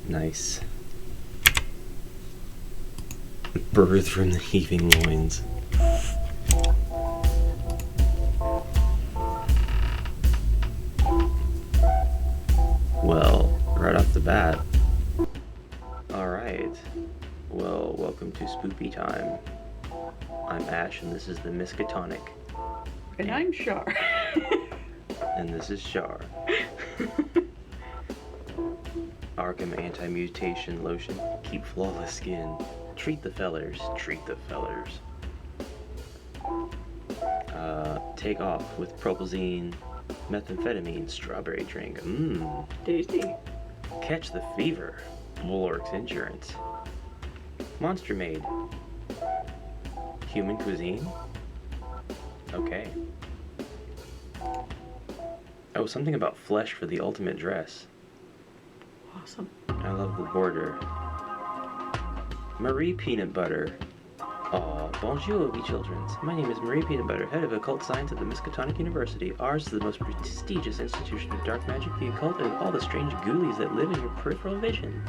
Nice. Birth from the heaving loins. Well, right off the bat. Alright. Well, welcome to Spoopy Time. I'm Ash and this is the Miskatonic. And I'm Shar. And this is Shar. Arkham anti-mutation lotion. Keep flawless skin. Treat the fellers. Treat the fellers. Take off with propylzine, methamphetamine, strawberry drink. Mmm. Tasty. Catch the fever. Bulwark's Insurance. Monster Maid. Human cuisine? Okay. Oh, something about flesh for the ultimate dress. Awesome. I love the border. Marie Peanut Butter. Aw, bonjour, we childrens. My name is Marie Peanut Butter, head of occult science at the Miskatonic University. Ours is the most prestigious institution of dark magic, the occult, and all the strange ghoulies that live in your peripheral vision.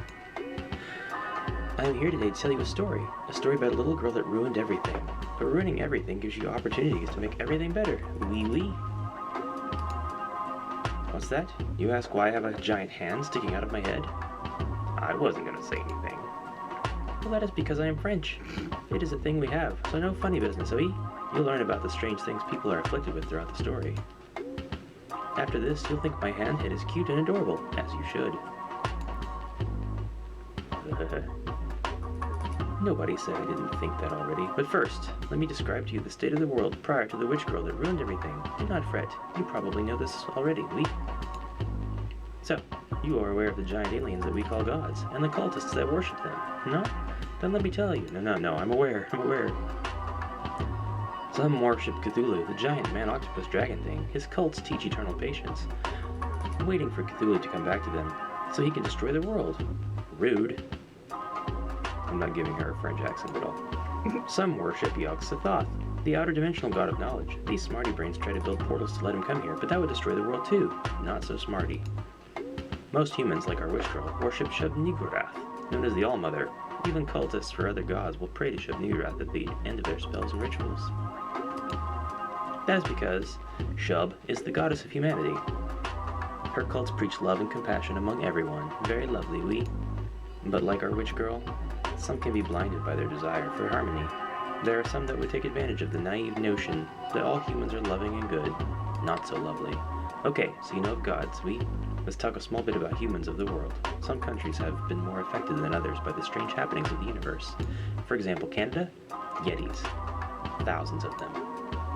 I am here today to tell you a story about a little girl that ruined everything. But ruining everything gives you opportunities to make everything better. Wee wee. What's that? You ask why I have a giant hand sticking out of my head? I wasn't gonna say anything. Well, that is because I am French. It is a thing we have, so no funny business, oui? You'll learn about the strange things people are afflicted with throughout the story. After this, you'll think my hand head is cute and adorable, as you should. Nobody said I didn't think that already. But first, let me describe to you the state of the world prior to the witch girl that ruined everything. Do not fret. You probably know this already, oui? So, you are aware of the giant aliens that we call gods, and the cultists that worship them, no? Then let me tell you. No, I'm aware. Some worship Cthulhu, the giant man-octopus dragon thing. His cults teach eternal patience, waiting for Cthulhu to come back to them, so he can destroy the world. Rude. I'm not giving her a French accent at all. Some worship Yog-Sothoth, the outer dimensional god of knowledge. These smarty brains try to build portals to let him come here, but that would destroy the world too. Not so smarty. Most humans, like our witch girl, worship Shub-Niggurath, known as the All-Mother. Even cultists for other gods will pray to Shub-Niggurath at the end of their spells and rituals. That is because Shub is the goddess of humanity. Her cults preach love and compassion among everyone. Very lovely, oui? But like our witch girl, some can be blinded by their desire for harmony. There are some that would take advantage of the naive notion that all humans are loving and good. Not so lovely. Okay, so you know of gods, oui? Let's talk a small bit about humans of the world. Some countries have been more affected than others by the strange happenings of the universe. For example, Canada? Yetis. Thousands of them.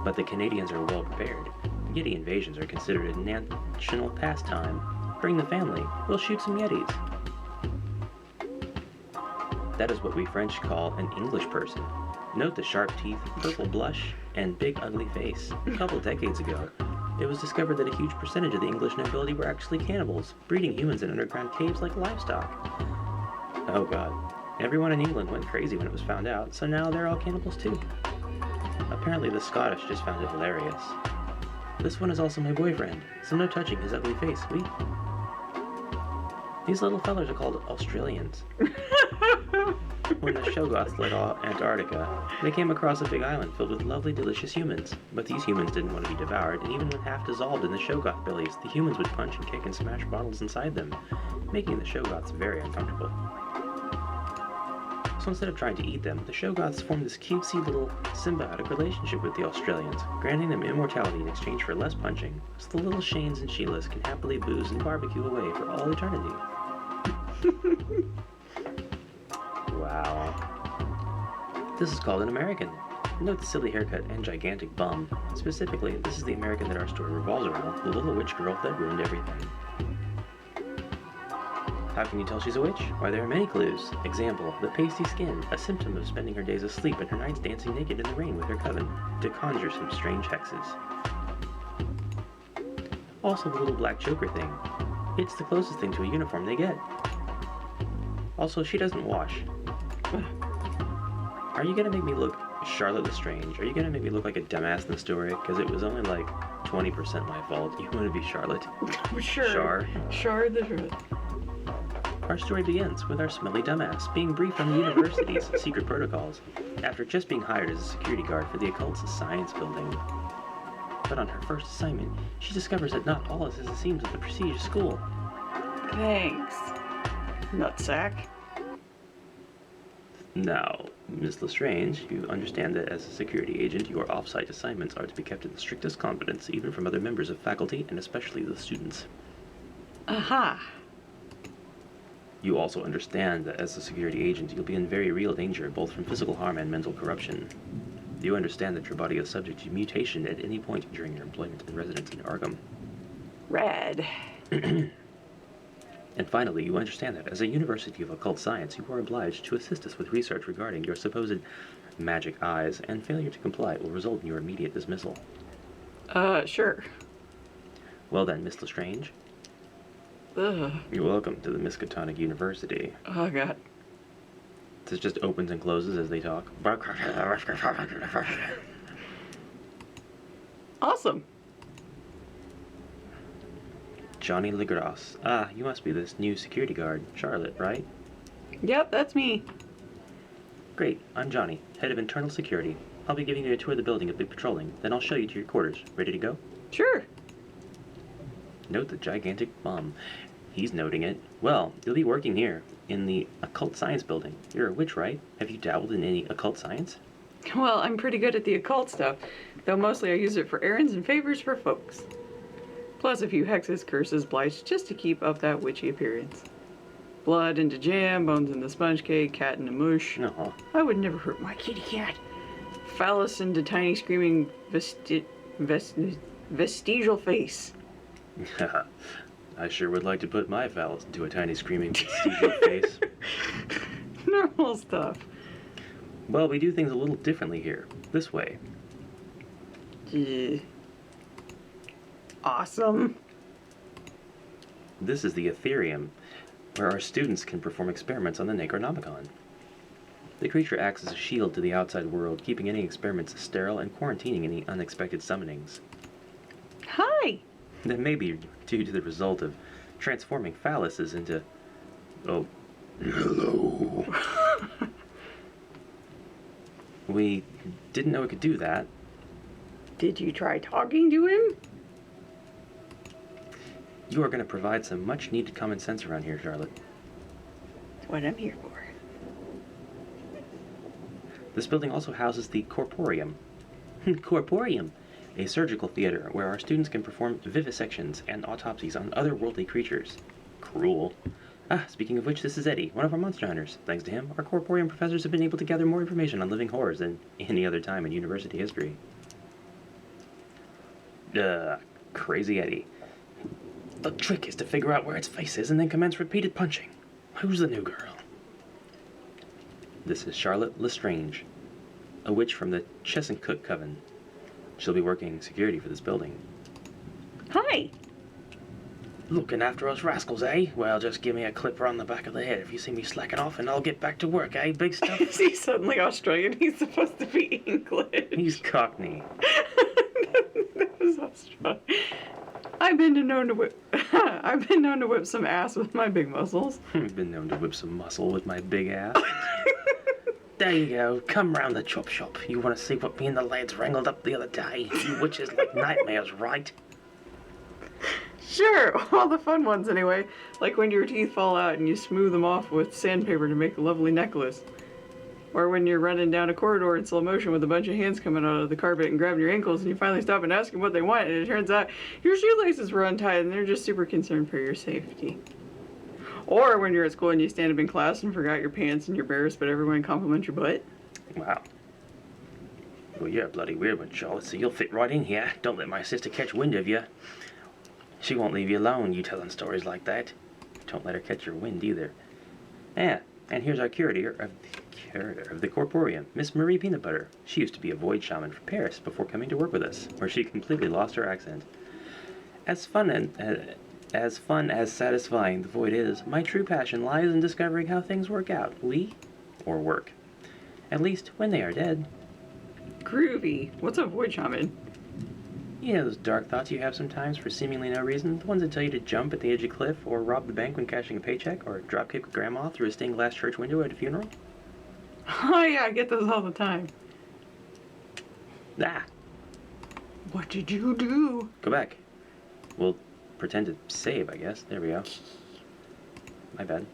But the Canadians are well prepared. Yeti invasions are considered a national pastime. Bring the family. We'll shoot some Yetis. That is what we French call an English person. Note the sharp teeth, purple blush, and big ugly face. A couple decades ago, it was discovered that a huge percentage of the English nobility were actually cannibals, breeding humans in underground caves like livestock. Oh god. Everyone in England went crazy when it was found out, so now they're all cannibals too. Apparently the Scottish just found it hilarious. This one is also my boyfriend, so no touching his ugly face, oui? These little fellers are called Australians. When the Shoggoths led Antarctica, they came across a big island filled with lovely, delicious humans. But these humans didn't want to be devoured, and even when half dissolved in the Shoggoth bellies, the humans would punch and kick and smash bottles inside them, making the Shoggoths very uncomfortable. So instead of trying to eat them, the Shoggoths formed this cutesy little symbiotic relationship with the Australians, granting them immortality in exchange for less punching, so the little Shanes and Sheilas can happily booze and barbecue away for all eternity. Wow. This is called an American. Note the silly haircut and gigantic bum. Specifically, this is the American that our story revolves around, the little witch girl that ruined everything. How can you tell she's a witch? Why, there are many clues. Example, the pasty skin, a symptom of spending her days asleep and her nights dancing naked in the rain with her coven, to conjure some strange hexes. Also the little black choker thing. It's the closest thing to a uniform they get. Also, she doesn't wash. Are you gonna make me look Charlotte Lestrange? Are you gonna make me look like a dumbass in the story? Because it was only like 20% my fault. You want to be Charlotte? Sure. Char. Char the Druid. Our story begins with our smelly dumbass being briefed on the university's secret protocols after just being hired as a security guard for the occult's science building. But on her first assignment, she discovers that not all is as it seems at the prestigious school. Thanks, nutsack. Now, Miss Lestrange, you understand that as a security agent, your off-site assignments are to be kept in the strictest confidence, even from other members of faculty and especially the students. Aha. You also understand that as a security agent, you'll be in very real danger, both from physical harm and mental corruption. You understand that your body is subject to mutation at any point during your employment and residence in Arkham. Rad. And finally, you understand that as a University of Occult Science, you are obliged to assist us with research regarding your supposed magic eyes, and failure to comply will result in your immediate dismissal. Sure. Well then, Miss Lestrange. Ugh. You're welcome to the Miskatonic University. Oh, God. This just opens and closes as they talk. Awesome. Johnny Legras. Ah, you must be this new security guard, Charlotte, right? Yep, that's me. Great, I'm Johnny, head of internal security. I'll be giving you a tour of the building you'll be patrolling, then I'll show you to your quarters. Ready to go? Sure. Note the gigantic bum. He's noting it. Well, you'll be working here, in the occult science building. You're a witch, right? Have you dabbled in any occult science? Well, I'm pretty good at the occult stuff, though mostly I use it for errands and favors for folks. Plus a few hexes, curses, blights, just to keep up that witchy appearance. Blood into jam, bones into sponge cake, cat into mush. Uh-huh. I would never hurt my kitty cat. Phallus into tiny screaming vestigial face. I sure would like to put my phallus into a tiny screaming vestigial face. Normal stuff. Well, we do things a little differently here. This way. Yeah. Awesome. This is the Ethereum, where our students can perform experiments on the Necronomicon. The creature acts as a shield to the outside world, keeping any experiments sterile and quarantining any unexpected summonings. Hi. That may be due to the result of transforming phalluses into... Oh, hello. We didn't know it could do that. Did you try talking to him? You are going to provide some much-needed common sense around here, Charlotte. That's what I'm here for. This building also houses the Corporium. Corporium, a surgical theater where our students can perform vivisections and autopsies on otherworldly creatures. Cruel. Ah, speaking of which, this is Eddie, one of our monster hunters. Thanks to him, our Corporium professors have been able to gather more information on living horrors than any other time in university history. Crazy Eddie. The trick is to figure out where its face is and then commence repeated punching. Who's the new girl? This is Charlotte Lestrange, a witch from the Chesapeake Coven. She'll be working security for this building. Hi. Looking after us rascals, eh? Well, just give me a clipper on the back of the head if you see me slacking off and I'll get back to work, eh? Big stuff? Is he suddenly Australian? He's supposed to be English. He's Cockney. That was Australian. I've been known to whip some ass with my big muscles. I've been known to whip some muscle with my big ass. There you go. Come round the chop shop. You want to see what me and the lads wrangled up the other day? You witches like nightmares, right? Sure, all the fun ones anyway. Like when your teeth fall out and you smooth them off with sandpaper to make a lovely necklace. Or when you're running down a corridor in slow motion with a bunch of hands coming out of the carpet and grabbing your ankles and you finally stop and ask them what they want and it turns out your shoelaces were untied and they're just super concerned for your safety. Or when you're at school and you stand up in class and forgot your pants and you're embarrassed but everyone compliments your butt. Wow. Well, you're a bloody weird one, Charlotte, so you'll fit right in here. Don't let my sister catch wind of you. She won't leave you alone, you telling stories like that. Don't let her catch your wind either. Yeah, and here's our curator of the Corporium, Miss Marie Peanut Butter. She used to be a void shaman from Paris before coming to work with us, where she completely lost her accent. As fun as satisfying the void is, my true passion lies in discovering how things work out, or work. At least when they are dead. Groovy. What's a void shaman? You know those dark thoughts you have sometimes for seemingly no reason? The ones that tell you to jump at the edge of a cliff, or rob the bank when cashing a paycheck, or dropkick grandma through a stained glass church window at a funeral? Oh yeah, I get those all the time. Ah! What did you do? Go back. We'll pretend to save, I guess. There we go. My bad.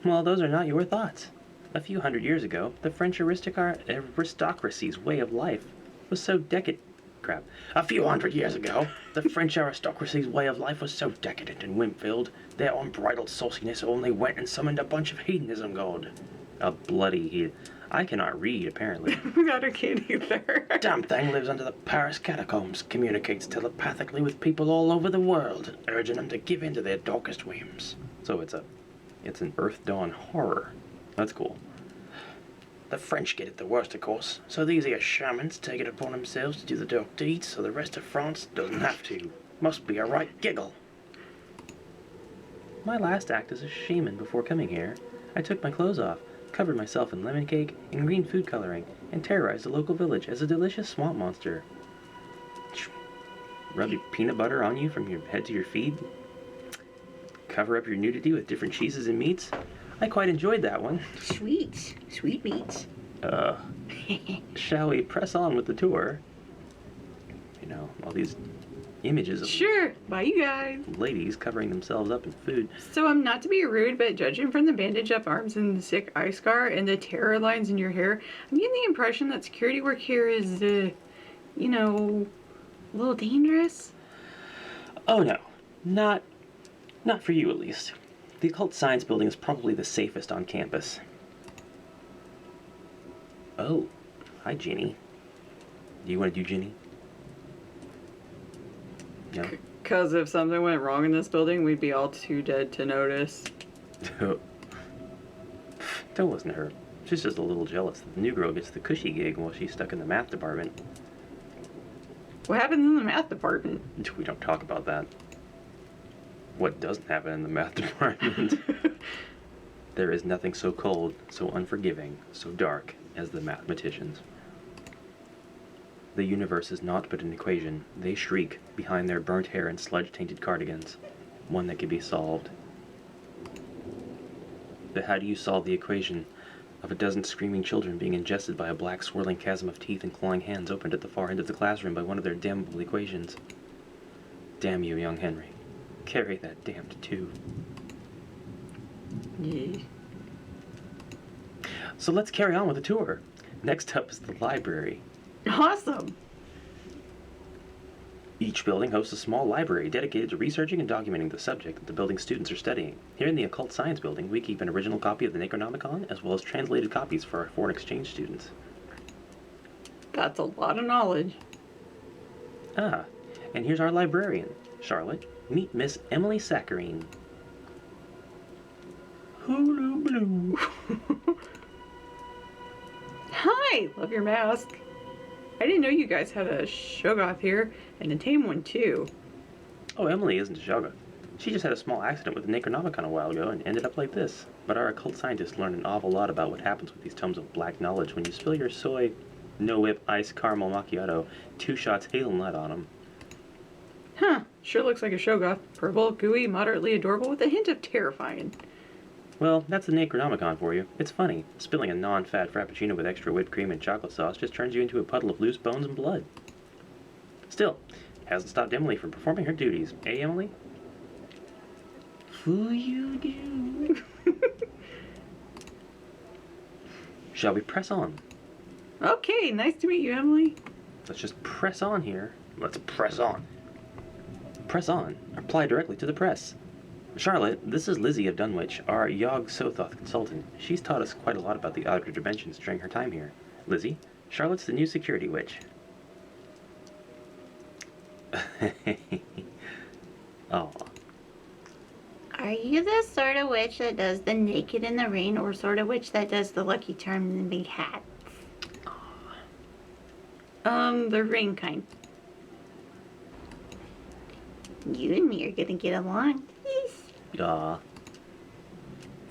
Well, those are not your thoughts. A few hundred years ago, the French aristocracy's way of life was so decadent. Crap. A few hundred years ago, the French aristocracy's way of life was so decadent and whim-filled, their unbridled sauciness only went and summoned a bunch of hedonism god. A bloody heathen. I cannot read, apparently. Not a kid either. Damn thing lives under the Paris catacombs, communicates telepathically with people all over the world, urging them to give in to their darkest whims. So it's an Earth Dawn horror. That's cool. The French get it the worst, of course, so these here shamans take it upon themselves to do the dark deeds so the rest of France doesn't have to. Must be a right giggle. My last act as a shaman before coming here, I took my clothes off, covered myself in lemon cake and green food coloring, and terrorized the local village as a delicious swamp monster. Rub your peanut butter on you from your head to your feet. Cover up your nudity with different cheeses and meats. I quite enjoyed that one. Sweet meats. Shall we press on with the tour? You know, all these images of Sure, bye you guys. ladies covering themselves up in food. So I'm not to be rude, but judging from the bandage up arms and the sick eye scar and the terror lines in your hair, I'm getting the impression that security work here is, a little dangerous. Oh no, not for you at least. The Occult Science Building is probably the safest on campus. Oh, hi Ginny. Do you want to do Ginny? No? Because if something went wrong in this building, we'd be all too dead to notice. Don't listen to her. She's just a little jealous that the new girl gets the cushy gig while she's stuck in the math department. What happens in the math department? We don't talk about that. What doesn't happen in the math department? There is nothing so cold, so unforgiving, so dark as the mathematicians. The universe is naught but an equation, they shriek behind their burnt hair and sludge-tainted cardigans. One that can be solved. But how do you solve the equation of a dozen screaming children being ingested by a black swirling chasm of teeth and clawing hands opened at the far end of the classroom by one of their damnable equations? Damn you, young Henry. Carry that damned tube. Yeah. So let's carry on with the tour. Next up is the library. Awesome. Each building hosts a small library dedicated to researching and documenting the subject that the building's students are studying. Here in the Occult Science Building, we keep an original copy of the Necronomicon, as well as translated copies for our foreign exchange students. That's a lot of knowledge. Ah, and here's our librarian, Charlotte. Meet Miss Emily Saccharine. Hulu blue. Hi, love your mask. I didn't know you guys had a Shoggoth here, and a tame one too. Oh, Emily isn't a Shoggoth. She just had a small accident with the Necronomicon a while ago and ended up like this. But our occult scientists learned an awful lot about what happens with these tomes of black knowledge when you spill your soy, no-whip, ice caramel macchiato, 2 shots hazelnut on them. Huh, sure looks like a Shoggoth. Purple, gooey, moderately adorable with a hint of terrifying. Well, that's the Necronomicon for you. It's funny. Spilling a non-fat frappuccino with extra whipped cream and chocolate sauce just turns you into a puddle of loose bones and blood. Still, hasn't stopped Emily from performing her duties. Eh, Emily? Who you do? Shall we press on? Okay, nice to meet you, Emily. Let's just press on here. Let's press on. Press on. Apply directly to the press. Charlotte, this is Lizzie of Dunwich, our Yog Sothoth consultant. She's taught us quite a lot about the outer dimensions during her time here. Lizzie, Charlotte's the new security witch. Oh. Are you the sort of witch that does the naked in the rain, or sort of witch that does the Lucky Charm and the big hat? The rain kind. You and me are gonna get along. Aw.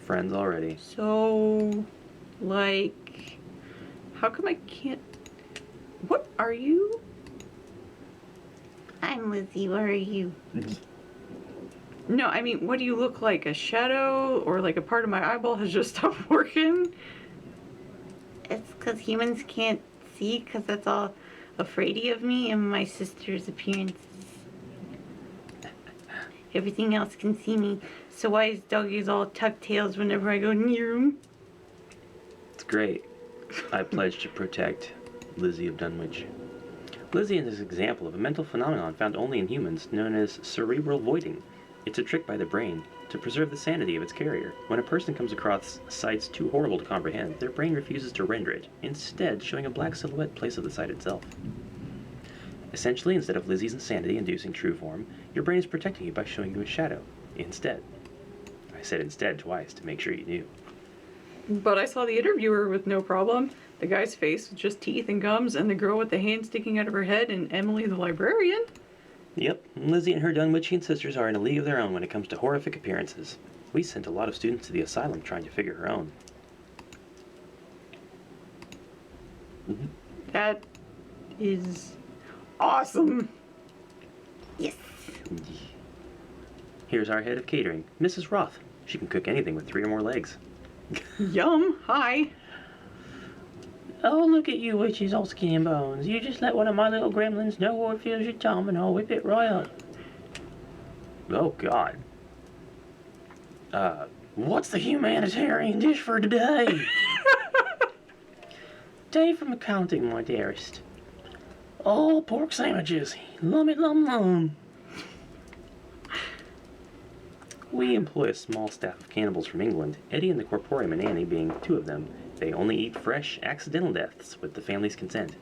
Friends already. So, like, how come I can't... What are you? I'm Lizzie. What are you? No, I mean, what do you look like? A shadow? Or like a part of my eyeball has just stopped working? It's because humans can't see because that's all afraidy of me and my sister's appearances. Everything else can see me. So why is doggies all tuck tails whenever I go near them? It's great. I pledge to protect Lizzie of Dunwich. Lizzie is an example of a mental phenomenon found only in humans known as cerebral voiding. It's a trick by the brain to preserve the sanity of its carrier. When a person comes across sights too horrible to comprehend, their brain refuses to render it, instead showing a black silhouette in place of the sight itself. Essentially, instead of Lizzie's insanity-inducing true form, your brain is protecting you by showing you a shadow. Instead. I said instead twice to make sure you knew. But I saw the interviewer with no problem. The guy's face with just teeth and gums, and the girl with the hand sticking out of her head, and Emily the librarian. Yep, Lizzie and her Dunwichian sisters are in a league of their own when it comes to horrific appearances. We sent a lot of students to the asylum trying to figure her own. That is awesome. Yes. Here's our head of catering, Mrs. Roth. She can cook anything with 3 or more legs. Yum. Hi. Oh, look at you witches, all skin and bones. You just let one of my little gremlins know where it feels your tongue and I'll whip it right up. Oh, God. What's the humanitarian dish for today? Day from accounting, my dearest. Oh, pork sandwiches. Lum it, lum lum. We employ a small staff of cannibals from England, Eddie and the Corporeum and Annie being 2 of them. They only eat fresh, accidental deaths with the family's consent.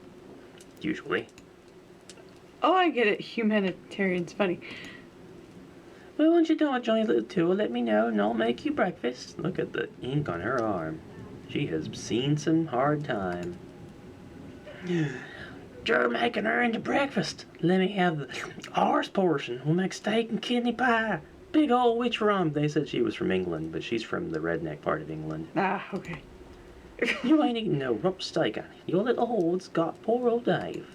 Usually. Oh, I get it. Humanitarian's funny. Well, once you're done with Johnny Little Tool, let me know and I'll make you breakfast. Look at the ink on her arm. She has seen some hard time. You're making her into breakfast. Let me have the ours portion. We'll make steak and kidney pie. Big old witch rum. They said she was from England, but she's from the redneck part of England. Ah, okay. You ain't eating no rump steak, honey. Your little hoard's got poor old Dave.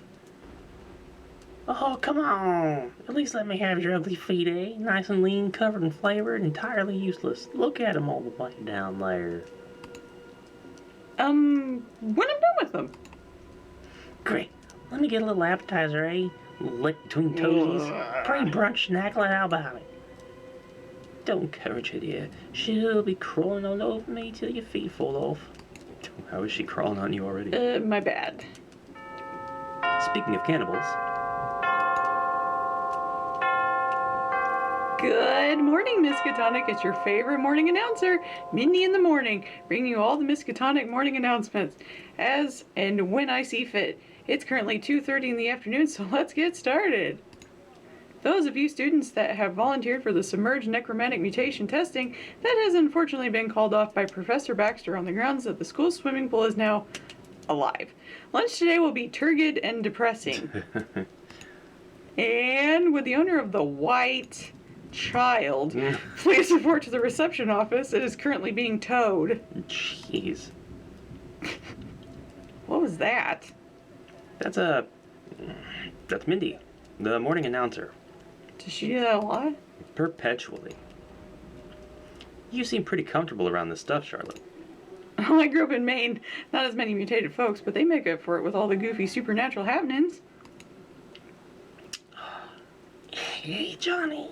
Oh, come on. At least let me have your ugly feet, eh? Nice and lean, covered in flavor, and entirely useless. Look at 'em all the way down there. When I'm done with them. Great. Let me get a little appetizer, eh? Lick between toesies. Pre-brunch snacklet, how about it? Don't encourage her, dear. She'll be crawling all over me till your feet fall off. How is she crawling on you already? My bad. Speaking of cannibals... Good morning, Miskatonic. It's your favorite morning announcer, Mindy in the Morning, bringing you all the Miskatonic morning announcements as and when I see fit. It's currently 2:30 in the afternoon, so let's get started. Those of you students that have volunteered for the submerged necromantic mutation testing, that has unfortunately been called off by Professor Baxter on the grounds that the school swimming pool is now alive. Lunch today will be turgid and depressing. And with the owner of the white child, please report to the reception office. It is currently being towed. Jeez. What was that? That's Mindy, the morning announcer. Does she do that a lot? Perpetually. You seem pretty comfortable around this stuff, Charlotte. Well, I grew up in Maine. Not as many mutated folks, but they make up for it with all the goofy supernatural happenings. Hey, Johnny.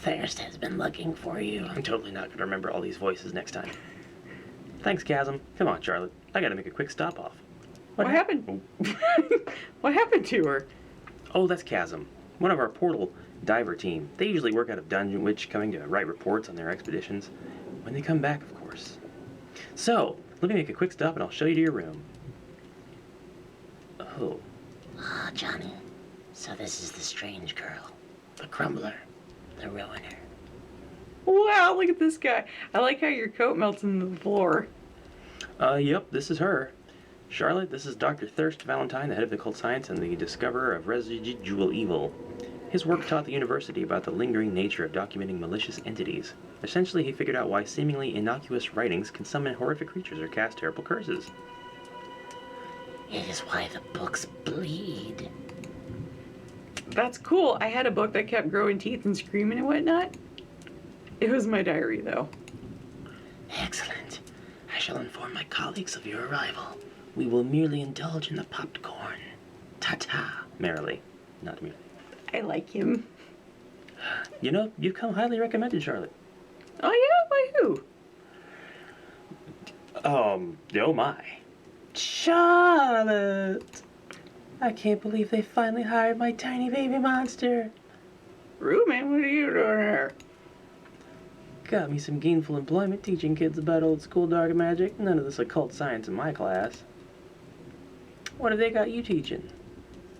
Thirst has been looking for you. I'm totally not going to remember all these voices next time. Thanks, Chasm. Come on, Charlotte. I got to make a quick stop off. What happened? What happened to her? Oh, that's Chasm. One of our portal diver team. They usually work out of Dungeon Witch, coming to write reports on their expeditions. When they come back, of course. So, let me make a quick stop and I'll show you to your room. Oh. Ah, Johnny. So this is the strange girl. The crumbler. The ruiner. Wow, look at this guy. I like how your coat melts into the floor. Yep, this is her. Charlotte, this is Dr. Thirst Valentine, the head of occult science and the discoverer of residual evil. His work taught the university about the lingering nature of documenting malicious entities. Essentially, he figured out why seemingly innocuous writings can summon horrific creatures or cast terrible curses. It is why the books bleed. That's cool. I had a book that kept growing teeth and screaming and whatnot. It was my diary, though. Excellent. I shall inform my colleagues of your arrival. We will merely indulge in the popped corn. Ta-ta. Merrily. Not merely. I like him. You know, you've come highly recommended, Charlotte. Oh, yeah? By who? Oh my. Charlotte! I can't believe they finally hired my tiny baby monster. Ruben, what are you doing here? Got me some gainful employment teaching kids about old school dark magic. None of this occult science in my class. What have they got you teaching?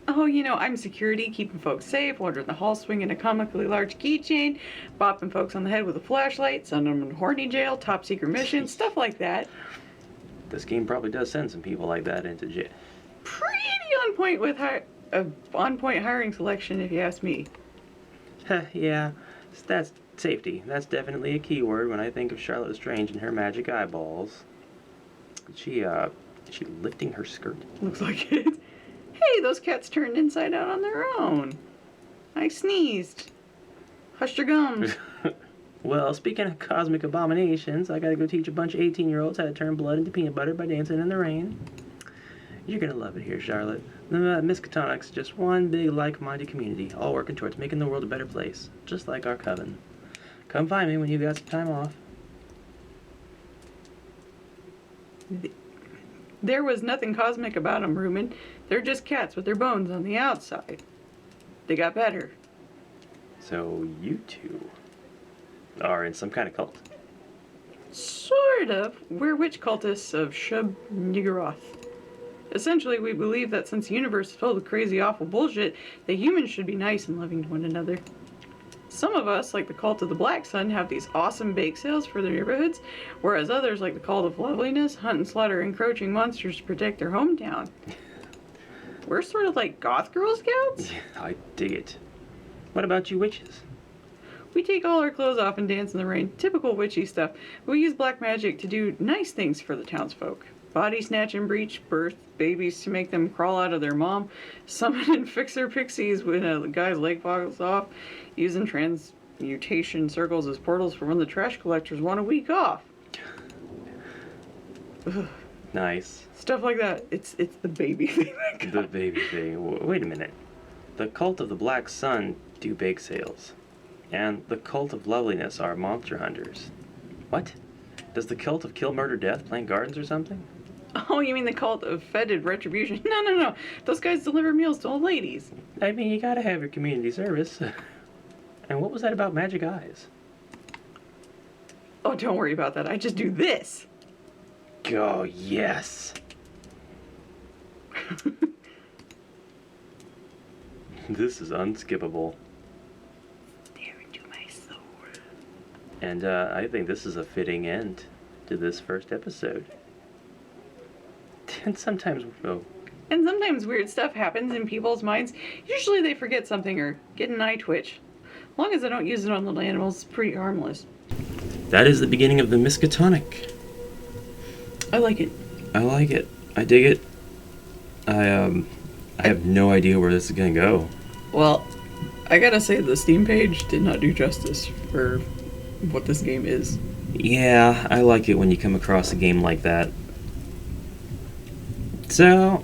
Oh, you know, I'm security, keeping folks safe, wandering the hall, swinging a comically large keychain, bopping folks on the head with a flashlight, sending them to horny jail, top secret missions, stuff like that. This game probably does send some people like that into jail. Pretty on point with on-point hiring selection, if you ask me. Yeah, that's safety. That's definitely a key word when I think of Charlotte Lestrange and her magic eyeballs. Is she lifting her skirt? Looks like it. Hey, those cats turned inside out on their own. I sneezed. Hush your gums. Well, speaking of cosmic abominations, I gotta go teach a bunch of 18-year-olds how to turn blood into peanut butter by dancing in the rain. You're gonna love it here, Charlotte. The Miskatonic's just one big like-minded community, all working towards making the world a better place, just like our coven. Come find me when you've got some time off. There was nothing cosmic about them, Ruben. They're just cats with their bones on the outside. They got better. So you two are in some kind of cult? Sort of. We're witch cultists of Shub-Niggurath. Essentially, we believe that since the universe is filled with crazy, awful bullshit, that humans should be nice and loving to one another. Some of us, like the Cult of the Black Sun, have these awesome bake sales for their neighborhoods, whereas others, like the Cult of Loveliness, hunt and slaughter encroaching monsters to protect their hometown. We're sort of like goth Girl Scouts. Yeah, I dig it. What about you witches? We take all our clothes off and dance in the rain. Typical witchy stuff. We use black magic to do nice things for the townsfolk. Body snatch and breach, birth babies to make them crawl out of their mom, summon and fix their pixies when a guy's leg falls off, using transmutation circles as portals for when the trash collectors want a week off. Nice. Stuff like that. It's the baby thing. The baby thing. Wait a minute. The Cult of the Black Sun do bake sales. And the Cult of Loveliness are monster hunters. What? Does the Cult of Kill, Murder, Death plant gardens or something? Oh, you mean the Cult of Fetid Retribution? No. Those guys deliver meals to old ladies. I mean, you gotta have your community service. And what was that about magic eyes? Oh, don't worry about that. I just do this. Oh, yes. This is unskippable. Dare into my soul. And I think this is a fitting end to this first episode. And sometimes, And sometimes weird stuff happens in people's minds. Usually they forget something or get an eye twitch. As long as I don't use it on little animals, it's pretty harmless. that is the beginning of the Miskatonic. I like it. I like it. I dig it. I have no idea where this is gonna go. Well, I gotta say the Steam page did not do justice for what this game is. Yeah, I like it when you come across a game like that. So,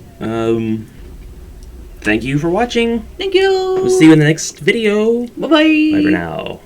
thank you for watching. Thank you! We'll see you in the next video. Bye-bye! Bye for now.